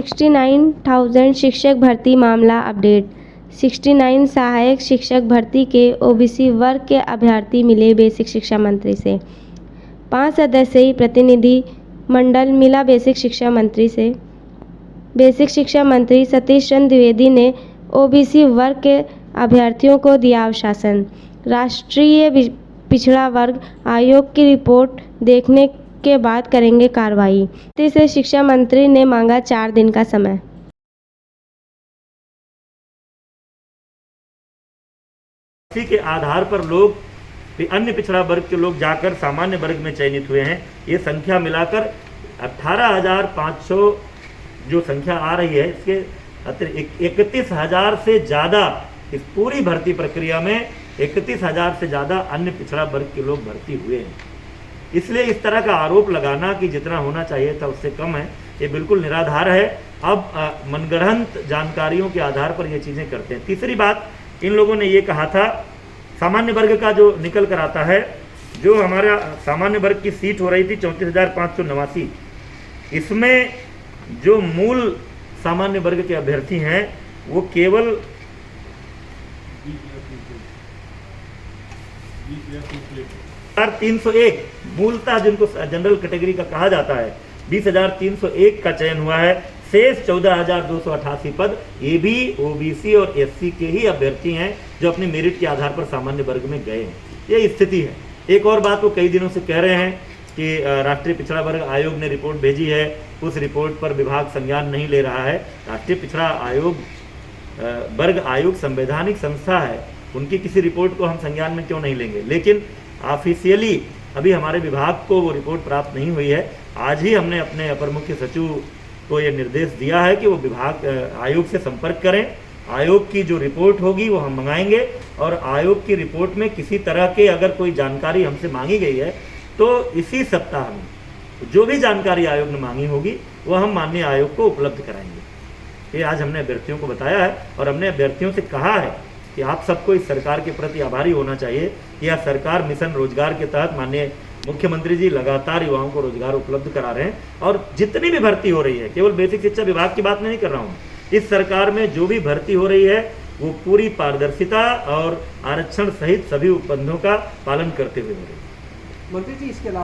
69,000 शिक्षक भर्ती मामला अपडेट। 69 सहायक शिक्षक भर्ती के ओबीसी वर्ग के अभ्यर्थी मिले बेसिक शिक्षा मंत्री से। 5 सदस्यीय प्रतिनिधि मंडल मिला बेसिक शिक्षा मंत्री से। बेसिक शिक्षा मंत्री सतीश चंद्र द्विवेदी ने ओबीसी वर्ग के अभ्यर्थियों को दिया आश्वासन। राष्ट्रीय पिछड़ा वर्ग आयोग की रिपोर्ट देखने के बाद करेंगे कार्रवाई। से शिक्षा मंत्री ने मांगा 4 दिन का समय। इसी के आधार पर लोग अन्य पिछड़ा वर्ग के लोग जाकर सामान्य वर्ग में चयनित हुए हैं। ये संख्या मिलाकर 18,500 जो संख्या आ रही है, इसके 31,000 से ज़्यादा इस पूरी भर्ती प्रक्रिया में 31,000 से ज़्यादा अन्य पिछड़ा वर्ग के लोग भर्ती हुए हैं। इसलिए इस तरह का आरोप लगाना कि जितना होना चाहिए था उससे कम है, ये बिल्कुल निराधार है। अब मनगढ़ंत जानकारियों के आधार पर ये चीज़ें करते हैं। तीसरी बात, इन लोगों ने ये कहा था सामान्य वर्ग का जो निकल कर आता है, जो हमारा सामान्य वर्ग की सीट हो रही थी 34,589, इसमें जो मूल सामान्य वर्ग के अभ्यर्थी हैं वो केवल 301 मूलतः जिनको जनरल कैटेगरी का कहा जाता है 20,301 का चयन हुआ है। शेष 14,288 पद ये भी ओबीसी और एससी के ही अभ्यर्थी हैं जो अपनी मेरिट के आधार पर सामान्य वर्ग में गए हैं। ये स्थिति है। एक और बात वो कई दिनों से कह रहे हैं कि राष्ट्रीय पिछड़ा वर्ग आयोग ने रिपोर्ट भेजी है, उस रिपोर्ट पर विभाग संज्ञान नहीं ले रहा है। राष्ट्रीय पिछड़ा आयोग वर्ग आयोग संवैधानिक संस्था है, उनकी किसी रिपोर्ट को हम संज्ञान में क्यों नहीं लेंगे। लेकिन ऑफिशियली अभी हमारे विभाग को वो रिपोर्ट प्राप्त नहीं हुई है। आज ही हमने अपने अपर मुख्य सचिव को ये निर्देश दिया है कि वो विभाग आयोग से संपर्क करें। आयोग की जो रिपोर्ट होगी वो हम मंगाएंगे और आयोग की रिपोर्ट में किसी तरह के अगर कोई जानकारी हमसे मांगी गई है तो इसी सप्ताह में जो भी जानकारी आयोग ने मांगी होगी वो हम माननीय आयोग को उपलब्ध कराएंगे। ये आज हमने अभ्यर्थियों को बताया है और हमने अभ्यर्थियों से कहा है कि आप सबको इस सरकार के प्रति आभारी होना चाहिए। यह सरकार मिशन रोजगार के तहत माननीय मुख्यमंत्री जी लगातार युवाओं को रोजगार उपलब्ध करा रहे हैं और जितनी भी भर्ती हो रही है, केवल बेसिक शिक्षा विभाग की बात नहीं कर रहा हूँ, इस सरकार में जो भी भर्ती हो रही है वो पूरी पारदर्शिता और आरक्षण सहित सभी उपबंधों का पालन करते हुए हो रही है। मंत्री जी, इसके अलावा